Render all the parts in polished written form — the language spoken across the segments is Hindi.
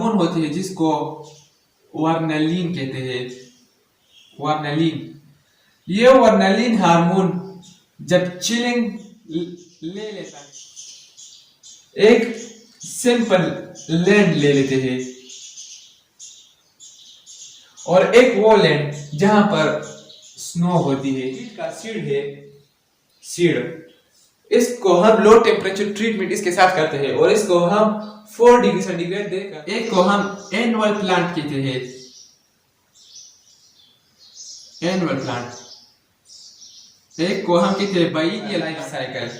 हार्मोन होती है जिसको वर्नलिन कहते हैं। वर्नलिन, ये वर्नलिन हार्मोन जब चिलिंग ले लेता है, एक सिंपल लैंड ले लेते हैं और एक वो लैंड जहां पर स्नो होती है, का सीड है, सीड, इसको हम लो टेम्परेचर ट्रीटमेंट इसके साथ करते हैं और इसको हम 4 डिग्री सेंटीग्रेड देकर, एक को हम एनुअल प्लांट कहते हैं। एनुअल प्लांट, एक को हम कहते हैं बाइनियल लाइफ साइकिल।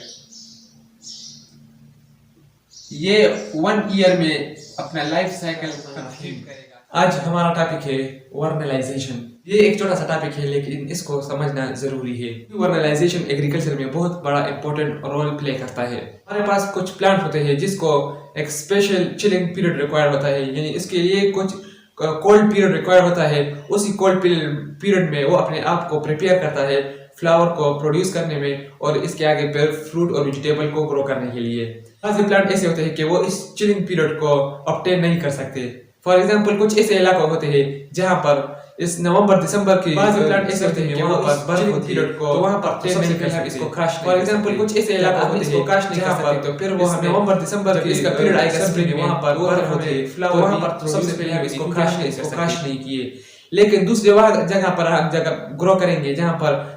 ये 1 ईयर में अपना लाइफ साइकिल कंप्लीट करेगा। आज हमारा टॉपिक है वर्नलाइजेशन। ये एक छोटा सा टॉपिक है लेकिन इसको समझना जरूरी है। वर्नलाइजेशन एग्रीकल्चर में बहुत बड़ा इंपॉर्टेंट रोल प्ले करता है। हमारे पास कुछ प्लांट होते हैं जिसको एक स्पेशल चिलिंग पीरियड रिक्वायर होता है, यानी इसके लिए कुछ कोल्ड पीरियड रिक्वायर होता है। उसी कोल्ड पीरियड में वो अपने आप को प्रिपेयर करता है फ्लावर को प्रोड्यूस करने में और इसके आगे फिर फ्रूट और वेजिटेबल को ग्रो करने के लिए। ऐसे प्लांट ऐसे होते हैं कि वो इस चिलिंग पीरियड को ऑब्टेन नहीं कर सकते। फॉर एग्जांपल कुछ ऐसे इलाके होते हैं जहां पर इस नवंबर दिसंबर की प्लांट ऐसे होते हैं कि वहां पर बर्फ होती है तो वहां पर ऑब्टेन नहीं कर सकते इसको क्रश। फॉर एग्जांपल कुछ ऐसे इलाके होते हैं इसको क्रश नहीं कर सकते, तो फिर वो नवंबर दिसंबर की इसका पीरियड आएगा स्प्रिंग में, वहां पर बर्फ होती है, फ्लावर वहां पर सबसे पहले हम इसको क्रश नहीं किए। लेकिन दूसरे जगह पर हम जगह ग्रो करेंगे जहां पर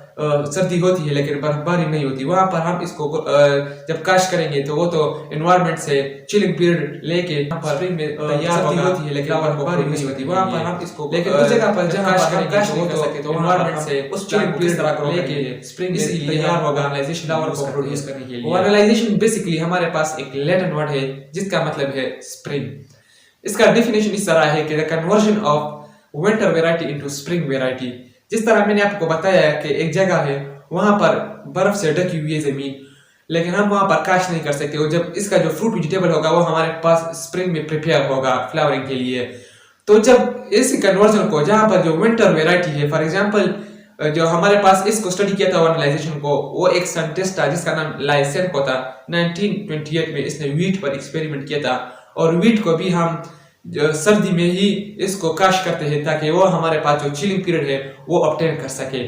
सर्दी होती है लेकिन बर्फबारी नहीं होती, वहां पर हम इसको जब काश करेंगे तो वो तो एनवायरनमेंट से चिलिंग पीरियड लेके स्प्रिंग में तैयार होती है लेकिन बर्फबारी नहीं होती, वहां पर हम इसको। लेकिन उस जगह पर जहां पर हम काश नहीं कर सकते तो एनवायरनमेंट से उस चिलिंग पीरियड को लेके स्प्रिंग में तैयार होगा ऑर्गेनाइजेशन फ्लावर को प्रोड्यूस करने के लिए। ऑर्गेनाइजेशन बेसिकली हमारे पास एक लैटिन वर्ड है जिसका मतलब है स्प्रिंग। इसका डेफिनेशन इस तरह है कि the conversion of winter variety into spring variety. जिस तरह मैंने आपको बताया कि एक जगह है वहां पर बर्फ से ढकी हुई है जमीन, लेकिन हम वहां पर काश नहीं कर सकते और जब इसका जो फ्रूट वेजिटेबल होगा वो हमारे पास स्प्रिंग में प्रिपेयर होगा फ्लावरिंग के लिए। तो जब इस कन्वर्जन को जहां पर जो विंटर वेराइटी है, फॉर एग्जांपल जो हमारे पास इसको स्टडी किया था वर्नलाइजेशन को, वो एक साइंटिस्ट था जिसका नाम लाइसेंको था। 1928 में इसने व्हीट पर एक्सपेरिमेंट किया था और व्हीट को भी हम सर्दी में ही इसको काश करते हैं ताकि वो हमारे पास जो चिलिंग पीरियड है वो ऑब्टेन कर सके।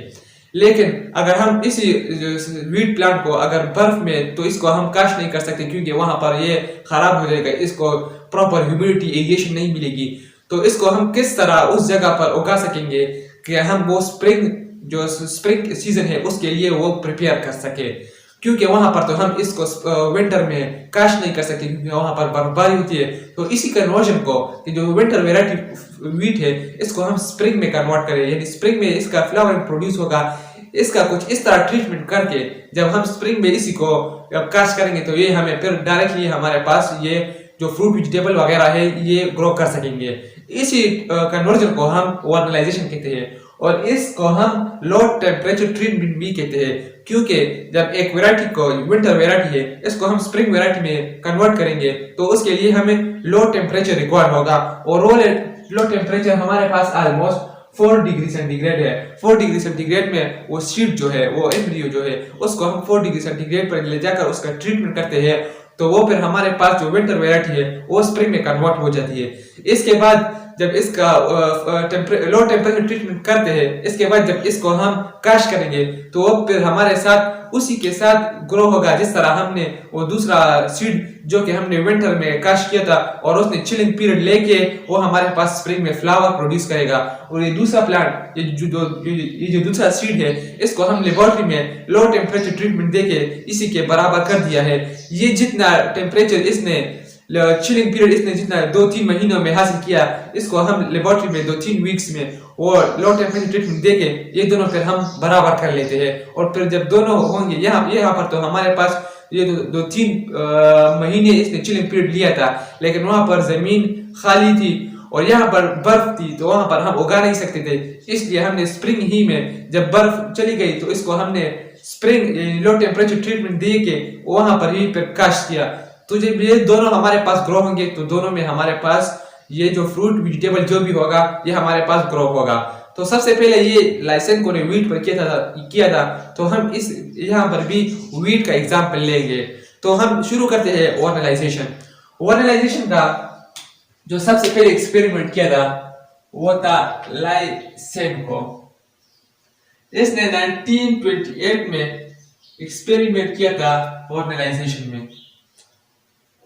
लेकिन अगर हम इसी व्हीट प्लांट को अगर बर्फ में, तो इसको हम काश नहीं कर सकते क्योंकि वहां पर ये खराब हो जाएगा, इसको प्रॉपर ह्यूमिडिटी एरिएशन नहीं मिलेगी। तो इसको हम किस तरह उस जगह पर उगा सकेंगे कि हम वो स्प्रिंग सीजन है उसके लिए वो प्रिपेयर कर सके, क्योंकि वहां पर तो हम इसको विंटर में काश नहीं कर सकते क्योंकि वहां पर बर्फबारी होती है। तो इसी कन्वर्जन को कि जो विंटर वेराइटी व्हीट है इसको हम स्प्रिंग में कन्वर्ट करें, यानी स्प्रिंग में इसका फ्लावर प्रोड्यूस होगा। इसका कुछ इस तरह ट्रीटमेंट करके जब हम स्प्रिंग में इसी को काश करेंगे तो ये हमें फिर डायरेक्टली हमारे पास ये जो फ्रूट वेजिटेबल वगैरह है ये ग्रो कर सकेंगे। इसी कन्वर्जन को हम वर्नलाइजेशन कहते हैं और इसको हम लो टेम्परेचर ट्रीटमेंट भी कहते हैं, क्योंकि जब एक वेराइटी को विंटर वेराइटी है इसको हम स्प्रिंग वेराइटी में कन्वर्ट करेंगे तो उसके लिए हमें लो टेम्परेचर रिक्वायर होगा और वो लो टेम्परेचर हमारे पास ऑलमोस्ट 4 डिग्री सेंटीग्रेड है। 4 डिग्री सेंटीग्रेड में वो सीड जो है, वो एम्ब्रियो जो है, उसको हम 4 डिग्री सेंटीग्रेड पर ले जाकर उसका ट्रीटमेंट करते हैं तो वो फिर हमारे पास जो विंटर वेराइटी है वो स्प्रिंग में कन्वर्ट हो जाती है। इसके बाद जब इसका लो टेम्परेचर ट्रीटमेंट करते हैं, इसके बाद जब इसको हम काश करेंगे तो वो फिर हमारे साथ उसी के साथ ग्रो होगा जिस तरह हमने वो दूसरा सीड जो कि हमने विंटर में काश किया था और उसने चिलिंग पीरियड लेके वो हमारे पास स्प्रिंग में फ्लावर प्रोड्यूस करेगा। और ये दूसरा प्लांट, ये जो दूसरा सीड है इसको हम लेबोरेटरी में लो टेम्परेचर ट्रीटमेंट देके इसी के बराबर कर दिया है। ये जितना टेम्परेचर इसने चिलिंग पीरियड इसने जितना 2-3 महीनों में हासिल किया, इसको हम लेबोरेटरी में 2-3 वीक्स में वो लो टेम्परेचर ट्रीटमेंट देके ये दोनों फिर हम बराबर कर लेते हैं। और फिर जब दोनों होंगे यहाँ पर तो हमारे पास ये 2-3 महीने इसने चिलिंग पीरियड लिया था लेकिन वहां पर जमीन खाली थी और यहाँ पर बर्फ थी तो वहां पर हम उगा नहीं सकते थे, इसलिए हमने स्प्रिंग ही में जब बर्फ चली गई तो इसको हमने स्प्रिंग लो टेम्परेचर ट्रीटमेंट दे के वहां पर ही फिर काश किया। तो जब ये दोनों हमारे पास ग्रो होंगे तो दोनों में हमारे पास ये जो फ्रूट वेजिटेबल जो भी होगा ये हमारे पास ग्रो होगा। तो सबसे पहले ये लाइसेंको ने व्हीट पर किया था तो हम इस यहाँ पर भी व्हीट का एग्जाम्पल लेंगे। तो हम शुरू करते हैं वर्नलाइजेशन। वर्नलाइजेशन का जो सबसे पहले एक्सपेरिमेंट किया था वो था लाइसेनको। इसने 1928 में एक्सपेरिमेंट किया था ऑर्गेनाइजेशन में,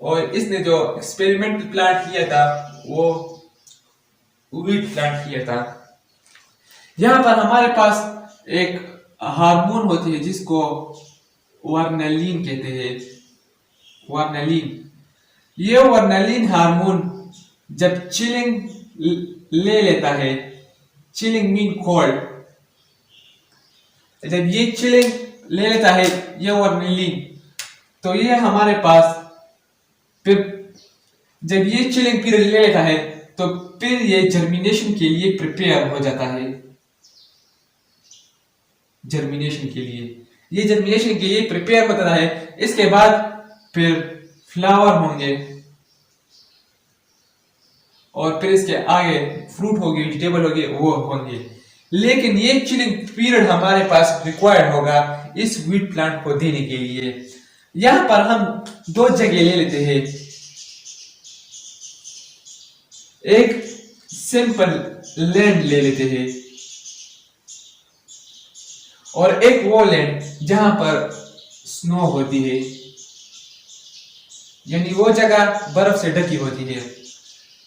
और इसने जो एक्सपेरिमेंटल प्लांट किया था वो वीट प्लांट किया था। यहाँ पर हमारे पास एक हार्मोन होती है जिसको वर्नलिन कहते हैं। वर्नलिन, ये वर्नलिन हार्मोन जब चिलिंग ले लेता है, चिलिंग मीन कोल्ड, जब ये चिलिंग ले लेता है ये वर्नलिन, तो ये हमारे पास फिर जब ये चिलिंग पीरियड ले लेता है तो फिर ये जर्मिनेशन के लिए प्रिपेयर हो जाता है। जर्मिनेशन के लिए, ये जर्मिनेशन के लिए प्रिपेयर होता है। इसके बाद फिर फ्लावर होंगे और फिर इसके आगे फ्रूट होगी, वेजिटेबल होगी, वो होंगे। लेकिन ये चिलिंग पीरियड हमारे पास रिक्वायर्ड होगा इस वीट प्लांट को देने के लिए। यहां पर हम दो जगह ले लेते हैं, एक सिंपल लैंड ले लेते हैं और एक वो लैंड जहां पर स्नो होती है, यानी वो जगह बर्फ से ढकी होती है।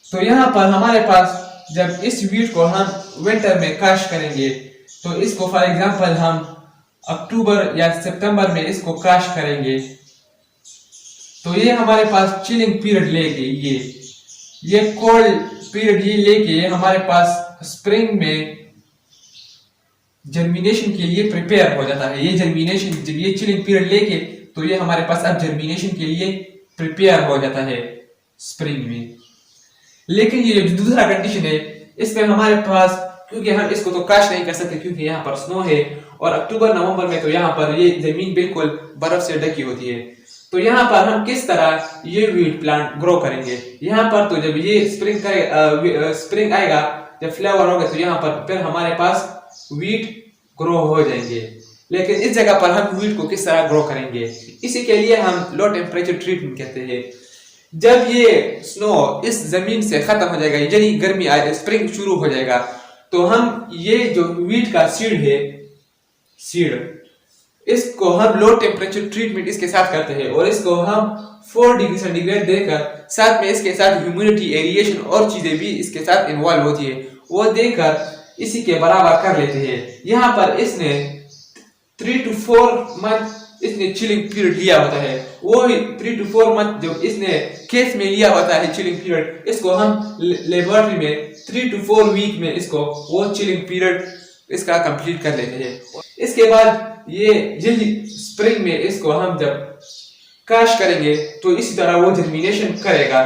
तो यहाँ पर हमारे पास जब इस वीट को हम विंटर में काश करेंगे तो इसको फॉर एग्जांपल हम अक्टूबर या सितंबर में इसको काश करेंगे, तो ये हमारे पास चिलिंग पीरियड लेके ये कोल्ड पीरियड ये लेके हमारे पास स्प्रिंग में जर्मिनेशन के लिए प्रिपेयर हो जाता है। ये जर्मिनेशन जब ये चिलिंग पीरियड लेके तो ये हमारे पास अब जर्मिनेशन के लिए प्रिपेयर हो जाता है स्प्रिंग में। लेकिन ये जो दूसरा कंडीशन है इसमें हमारे पास, क्योंकि हम इसको तो काश नहीं कर सकते क्योंकि यहाँ पर स्नो है और अक्टूबर नवंबर में तो यहाँ पर ये जमीन बिल्कुल बर्फ से ढकी होती है। तो यहाँ पर हम किस तरह ये वीट प्लांट ग्रो करेंगे? यहाँ पर तो जब ये स्प्रिंग आएगा, जब फ्लावर होगा तो यहाँ पर फिर हमारे पास वीट ग्रो हो जाएंगे। लेकिन इस जगह पर हम वीट को किस तरह ग्रो करेंगे? इसी के लिए हम लो टेम्परेचर ट्रीटमेंट कहते हैं। जब ये स्नो इस जमीन से खत्म हो जाएगा, यानी गर्मी आए, स्प्रिंग शुरू हो जाएगा, तो हम ये जो वीट का सीड इसको हम लो टेम्परेचर ट्रीटमेंट इसके साथ करते हैं और इसको हम 4 डिग्री सेंटीग्रेड देकर, साथ में इसके साथ ह्यूमिडिटी, एरिएशन और चीजें भी इसके साथ इन्वॉल्व होती है, वो देकर इसी के बराबर कर लेते हैं। यहाँ पर इसने 3 to 4 मंथ इसने चिलिंग पीरियड लिया होता है। वो 3 to 4 मंथ जो इसने केस में लिया होता है चिलिंग पीरियड, इसको हम लेबोरेटरी में 3 to 4 वीक में इसको वो चिलिंग पीरियड इसका कंप्लीट कर लेते हैं। इसके बाद ये जल्दी स्प्रिंग में इसको हम जब काश करेंगे तो इसी तरह वो जर्मिनेशन करेगा,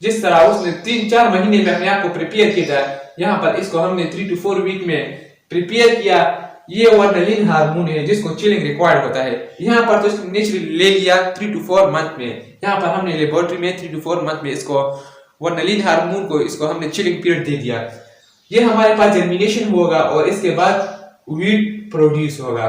जिस तरह उसने 3-4 महीने में अपने आप को प्रिपेयर किया था। यहाँ पर इसको हमने 3 to 4 वीक में प्रिपेयर किया। ये वर्नलिन हार्मोन है जिसको चिलिंग रिक्वायर्ड होता है। यहाँ पर तो इसको नेचुरली ले लिया 3 to 4 मंथ में। यहाँ पर हमने लेबोरेटरी में 3 to 4 मंथ में इसको वर्नलिन हार्मोन को इसको हमने चिलिंग पीरियड दे दिया। ये हमारे पास जर्मिनेशन होगा और इसके बाद वीट प्रोड्यूस होगा।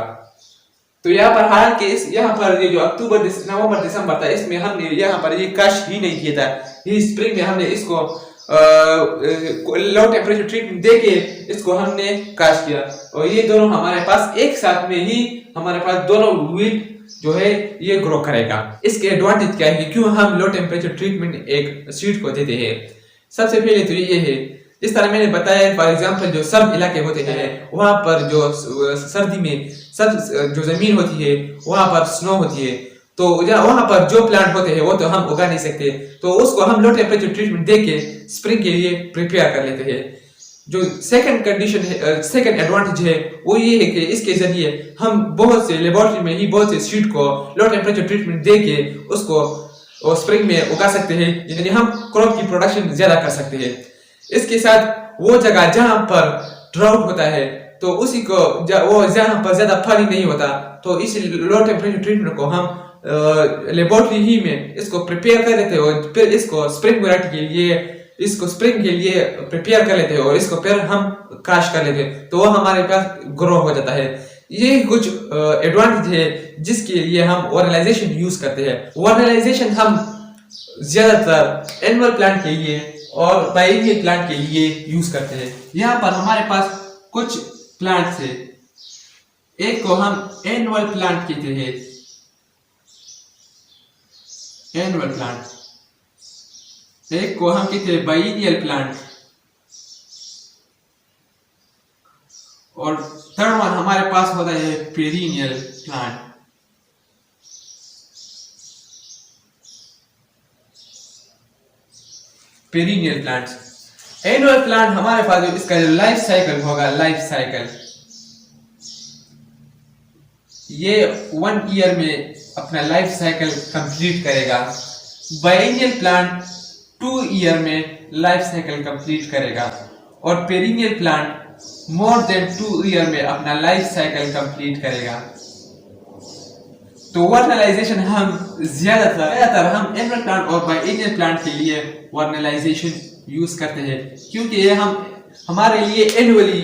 तो यहाँ पर हालांकि यहाँ पर ये जो अक्टूबर नवंबर दिसंबर था, इसमें हमने यहाँ पर ये काश ही नहीं किया था। ये स्प्रिंग में हमने इसको लो टेम्परेचर ट्रीटमेंट देके इसको हमने काश किया और ये दोनों हमारे पास एक साथ में ही हमारे पास दोनों वीट जो है ये ग्रो करेगा। इसके एडवांटेज क्या है, क्यों हम लो टेम्परेचर ट्रीटमेंट एक सीड को देते हैं? सबसे पहले तो ये है, जिस तरह मैंने बताया, फॉर एग्जांपल जो सर्द इलाके होते हैं वहां पर जो सर्दी में सर्द जो जमीन होती है वहां पर स्नो होती है, तो वहां पर जो प्लांट होते हैं वो तो हम उगा नहीं सकते, तो उसको हम लो टेम्परेचर ट्रीटमेंट देके स्प्रिंग के लिए प्रिपेयर कर लेते हैं। जो सेकंड कंडीशन है, सेकंड एडवांटेज है, वो ये है कि इसके जरिए हम बहुत से लेबोरेटरी में ही बहुत से सीड को लो टेम्परेचर ट्रीटमेंट देके उसको स्प्रिंग में उगा सकते हैं, यानी हम क्रॉप की प्रोडक्शन ज्यादा कर सकते हैं। इसके साथ वो जगह जहां पर ड्राउट होता है तो उसी को वो जहां पर ज्यादा फल ही नहीं होता, तो इस लो टेम्परेचर ट्रीटमेंट को हम लेबोरेटरी ही में इसको प्रिपेयर कर लेते हैं और फिर इसको स्प्रिंग वैरायटी के लिए इसको स्प्रिंग के लिए प्रिपेयर कर लेते हैं और इसको फिर हम काश कर लेते हैं, तो वो हमारे पास ग्रो हो जाता है। ये कुछ एडवांटेज है जिसके लिए हम ऑर्गेनाइजेशन यूज करते हैं। ऑर्गेनाइजेशन हम ज्यादातर एनुअल प्लांट के लिए और बाइनियल प्लांट के लिए यूज करते हैं। यहाँ पर हमारे पास कुछ प्लांट्स है। एक को हम एनुअल प्लांट कहते हैं, एनुअल प्लांट। एक को हम कहते हैं बाइनियल प्लांट, और थर्ड वन हमारे पास होता है perennial plant. Perennial plants. Annual plant हमारे पास जो इसका जो लाइफ साइकिल होगा, लाइफ साइकिल ये 1 ईयर में अपना लाइफ साइकिल कंप्लीट करेगा। बाइनियल प्लांट 2 ईयर में लाइफ साइकिल कंप्लीट करेगा, और perennial plant more than 2 year में अपना लाइफ साइकिल कंप्लीट करेगा। तो वर्नलाइजेशन हम ज्यादातर हम एनुअल प्लांट और बाइनियल प्लांट के लिए वर्नलाइजेशन यूज करते हैं, क्योंकि ये हमारे लिए एनुअली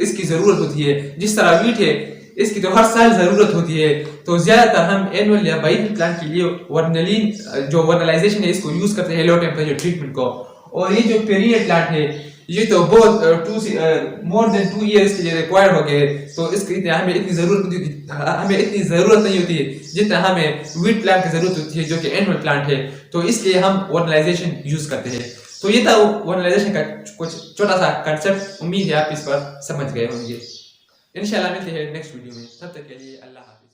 इसकी जरूरत होती है। जिस तरह वीट है, इसकी तो हर साल जरूरत होती है, तो ज्यादातर हम एनुअल या बाइनियल प्लांट के लिए वर्नलाइजेशन है इसको यूज करते हैं, लो टेम्परेचर ट्रीटमेंट को। और ये जो पेरिनियल प्लांट है ये तो बहुत मोर देन 2 ईयर्स के लिए रिक्वायर्ड हो गए, तो इसकी हमें इतनी जरूरत नहीं होती है जितना हमें वीट प्लांट की जरूरत होती है, जो कि एनुअल प्लांट है। तो इसलिए हम वर्नलाइजेशन यूज करते हैं। तो ये था वर्नलाइजेशन का कुछ छोटा सा कंसेप्ट। उम्मीद है आप इस पर समझ गए होंगे। इंशाल्लाह मिलते हैं नेक्स्ट वीडियो में, तब तक के लिए अल्लाह हाफ़िज़।